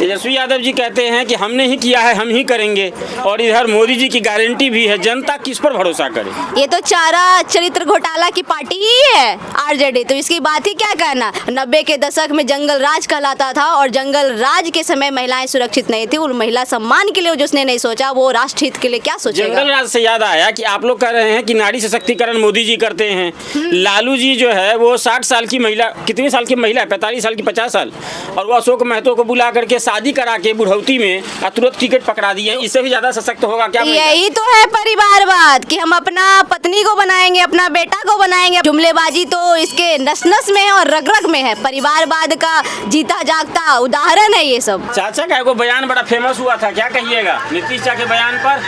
तेजस्वी यादव जी कहते हैं कि हमने ही किया है, हम ही करेंगे, और इधर मोदी जी की गारंटी भी है। जनता किस पर भरोसा करे? ये तो चारा चरित्र घोटाला की पार्टी ही है आरजेडी, तो इसकी बात ही क्या कहना। 90 के दशक में जंगल राज कहलाता था और जंगल राज के समय महिलाएं सुरक्षित नहीं थी। उन महिला सम्मान के लिए जिसने नहीं सोचा वो राष्ट्र हित के लिए क्या सोचेगा। जंगल राज से याद आया कि आप लोग कह रहे हैं कि नारी सशक्तिकरण मोदी जी करते हैं। लालू जी जो है वो 60 साल की महिला, कितनी साल की महिला, 45 साल की 50 साल, और वो अशोक महतो को बुला करके शादी करा के बुढ़ौती में तुरंत टिकट पकड़ा दिए। इससे भी ज्यादा सशक्त होगा क्या? यही तो है परिवारवाद कि हम अपना पत्नी को बनाएंगे, अपना बेटा को बनाएंगे। जुमलेबाजी तो इसके नस नस में है और रग रग में है। परिवारवाद का जीता जागता उदाहरण है ये सब। चाचा का एगो बयान बड़ा फेमस हुआ था, क्या कहिएगा नीतीश चाचा के बयान पर?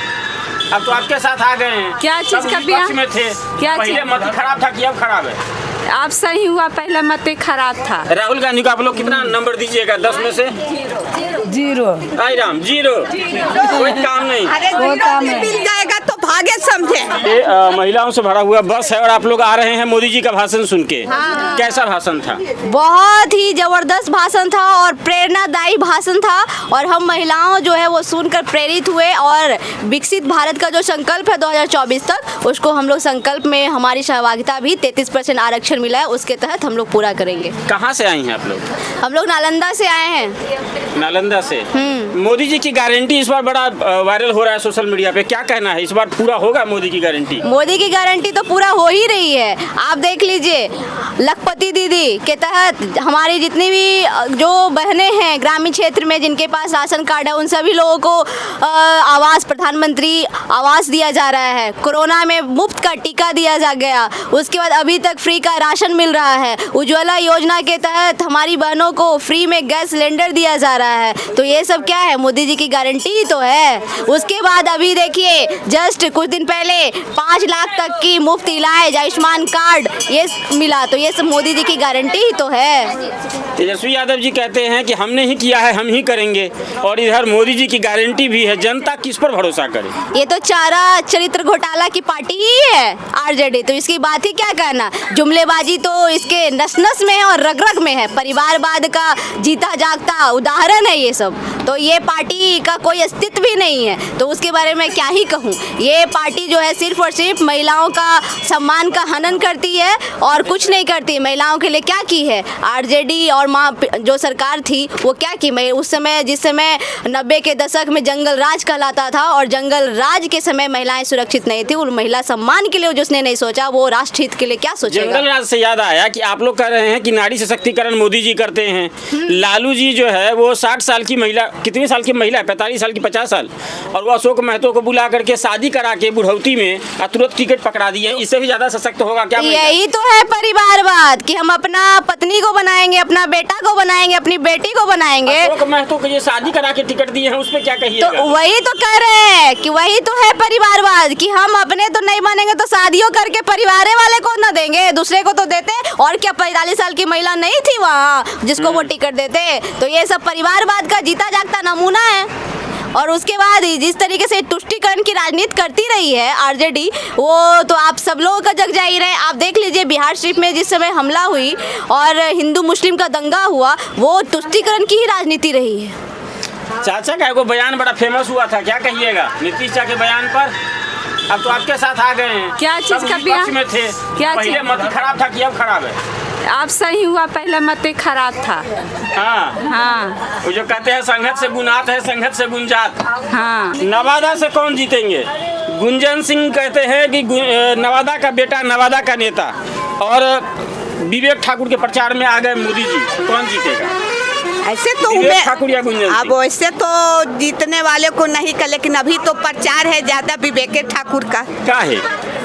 अब तो आपके साथ आ गए हैं। क्या चीज का बयान में थे? क्या पहले मत खराब था कि अब खराब है? आप सही हुआ, पहले मत खराब था। राहुल गांधी को आप लोग कितना नंबर दीजिएगा 10 में से? 0। आई राम 0, कोई काम नहीं। अरे मिल जाएगा तो भाग्य समझे। ये महिलाओं से भरा हुआ बस है और आप लोग आ रहे हैं मोदी जी का भाषण सुन के। कैसा भाषण था? बहुत ही जबरदस्त भाषण था और प्रेरणादायी भाषण था, और हम महिलाओं जो है वो सुनकर प्रेरित हुए और विकसित भारत का जो संकल्प है 2024 तक, उसको हम लोग संकल्प में हमारी सहभागिता भी 33% आरक्षण मिला है, उसके तहत हम लोग पूरा करेंगे। कहाँ से आई हैं आप लोग? हम लोग नालंदा से आए हैं। नालंदा से। मोदी जी की गारंटी इस बार बड़ा वायरल हो रहा है सोशल मीडिया पे, क्या कहना है? इस बार पूरा होगा मोदी की गारंटी? मोदी की गारंटी तो पूरा हो ही रही है। आप देख लीजिए, लखपति दीदी के तहत हमारी जितनी भी जो बहनें हैं ग्रामीण क्षेत्र में जिनके पास राशन कार्ड है, उन सभी लोगों को आवास, प्रधानमंत्री आवास दिया जा रहा है। कोरोना में मुफ्त का टीका दिया जा गया। उसके बाद अभी तक फ्री का राशन मिल रहा है। उज्ज्वला योजना के तहत हमारी बहनों को फ्री में गैस सिलेंडर दिया जा रहा है। तो ये सब क्या है? मोदी जी की गारंटी ही तो है। उसके बाद अभी देखिए, जस्ट कुछ दिन पहले 5 लाख तक की मुफ्त इलाज, आयुष्मान कार्ड ये मिला, तो ये सब मोदी जी की गारंटी ही तो है। तेजस्वी यादव जी कहते हैं कि हमने ही किया है, हम ही करेंगे, और इधर मोदी जी की गारंटी भी है। जनता किस पर भरोसा करे? ये तो चारा चरित्र घोटाला की पार्टी ही है आरजेडी, तो इसकी बात ही क्या कहना। जुमलेबाजी तो इसके नस नस में है और रग रग में है। परिवारवाद का जीता जागता उदाहरण है ये सब। तो ये पार्टी का कोई अस्तित्व भी नहीं है, तो उसके बारे में क्या ही कहूँ। ये पार्टी जो है सिर्फ और सिर्फ महिलाओं का सम्मान का हनन करती है और कुछ नहीं करती। महिलाओं के लिए क्या की है आरजेडी और जो सरकार थी वो क्या की? मैं उस समय, जिस समय 90 के दशक में जंगल राज कहलाता था और जंगल राज के समय महिलाएं सुरक्षित नहीं थी। उन महिला सम्मान के लिए जिसने नहीं सोचा वो राष्ट्र हित के लिए क्या सोचेगा। जंगल राज से याद आया कि आप लोग कह रहे हैं कि नारी सशक्तिकरण मोदी जी करते हैं। लालू जी जो है वो 60 साल की महिला, कितनी साल की महिला, 45 साल की 50 साल, और वो अशोक महतो को बुला करके शादी करा के बुढ़ौती में तुरंत टिकट पकड़ा दिए। इससे भी ज्यादा सशक्त होगा क्या? यही तो है परिवारवाद कि हम अपना पत्नी को बनाएंगे, अपना बेटा को बनाएंगे, अपनी बेटी को बनाएंगे। अशोक महतो को ये शादी करा के टिकट दिए हैं, उस पे क्या कहिएगा? तो वही तो कह रहे हैं कि वही तो है परिवारवाद कि हम अपने तो नहीं मानेंगे तो शादियों करके परिवार वाले को ना देंगे, दूसरे को तो देते। और क्या 45 साल की महिला नहीं थी वहाँ जिसको वो टिकट देते? तो ये सब परिवारवाद का जीता जागता नमूना है। और उसके बाद जिस तरीके से तुष्टीकरण की राजनीति करती रही है आरजेडी, वो तो आप सब लोगों का जग जाहिर है। आप देख लीजिए, बिहार शरीफ में जिस समय हमला हुई और हिंदू मुस्लिम का दंगा हुआ, वो तुष्टीकरण की ही राजनीति रही है। चाचा का एगो बयान बड़ा फेमस हुआ था, क्या कहिएगा नीतीश चाचा के बयान पर? अब तो आपके साथ आ गए हैं। क्या चीज का बयान में थे? क्या पहले मत खराब था कि अब खराब है? आप सही हुआ, पहले मत खराब था। हाँ, वो जो कहते हैं संघत से गुनात है, संघत से गुंजात। हाँ। नवादा से कौन जीतेंगे? गुंजन सिंह कहते हैं कि नवादा का बेटा, नवादा का नेता, और विवेक ठाकुर के प्रचार में आ गए मोदी जी। कौन जीतेगा? ऐसे तो ठाकुर या गुंजन? अब वैसे तो जीतने वाले को नहीं का, लेकिन अभी तो प्रचार है ज्यादा विवेक ठाकुर का। क्या है?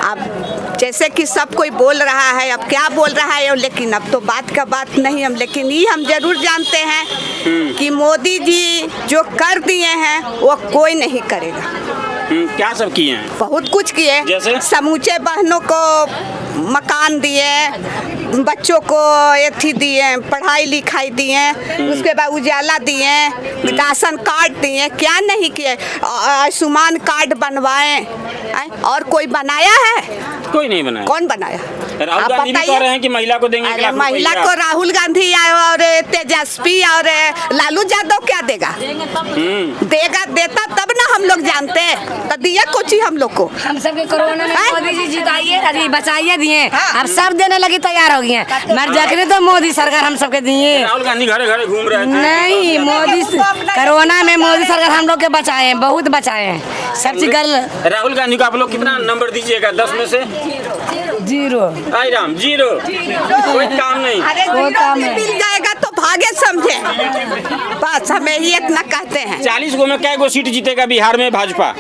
अब जैसे कि सब कोई बोल रहा है, अब क्या बोल रहा है, लेकिन अब तो बात का बात नहीं हम, लेकिन ये हम जरूर जानते हैं कि मोदी जी जो कर दिए हैं वो कोई नहीं करेगा। क्या सब किए हैं? बहुत कुछ किए, जैसे समूचे बहनों को मकान दिए, बच्चों को एथी दिए, पढ़ाई लिखाई दिए, उसके बाद उजाला दिए, राशन कार्ड दिए, क्या नहीं किए। आयुष्मान कार्ड बनवाए, और कोई बनाया है? कोई नहीं बनाया। कौन बनाया? राहुल आप गांधी भी बताइए। कह रहे हैं कि महिला को देंगे 1 अरे लाख रुपया। महिला को राहुल गांधी और तेजस्वी और लालू यादव क्या देगा? देगा, देता तब ना हम लोग जानते। तो दिया कुछ ही हम लोग को। हम सबके कोरोना में हैं? मोदी जी जिताइए, अभी बचाइए दिए। हाँ। अब सब देने लगी, तैयार हो गई हैं। मर जाकर तो मोदी सरकार हम सबके दिए। राहुल गांधी घरे घरे घूम रहे थे। नहीं, मोदी कोरोना में मोदी सरकार हम लोग के बचाए हैं, बहुत बचाए हैं। सब चीज कर राहुल गांधी को आप लोग कितना नंबर दीजिएगा 10 में से? 0। आई राम 0। कोई काम नहीं। अरे जीरो में मिल जाएगा तो भागे समझे। बस हमें ही इतना कहते हैं। 40 गो में कै गो सीट जीतेगा बिहार में भाजपा?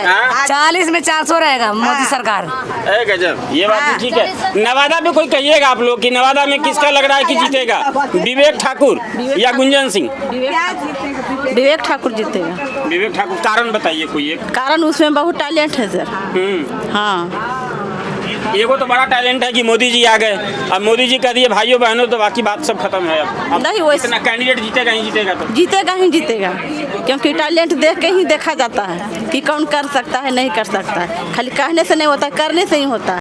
हाँ? 40 में 400 रहेगा मोदी सरकार। ए गजब, ये बात भी ठीक है। नवादा में कोई कहिएगा आप लोग कि नवादा में किसका लग रहा है कि जीतेगा, विवेक ठाकुर या गुंजन सिंह? विवेक ठाकुर जीतेगा। विवेक ठाकुर, कारण बताइए कोई एक। कारण उसमें बहुत टैलेंट है सर। हाँ, एगो तो बड़ा टैलेंट है कि मोदी जी आ गए, अब मोदी जी कह दिए भाइयों बहनों तो बाकी बात सब खत्म है। अब नहीं, वैसे इतना कैंडिडेट जीतेगा ही जीतेगा तो जीतेगा ही जीतेगा, क्योंकि टैलेंट देख के ही देखा जाता है कि कौन कर सकता है नहीं कर सकता है। खाली कहने से नहीं होता, करने से ही होता है।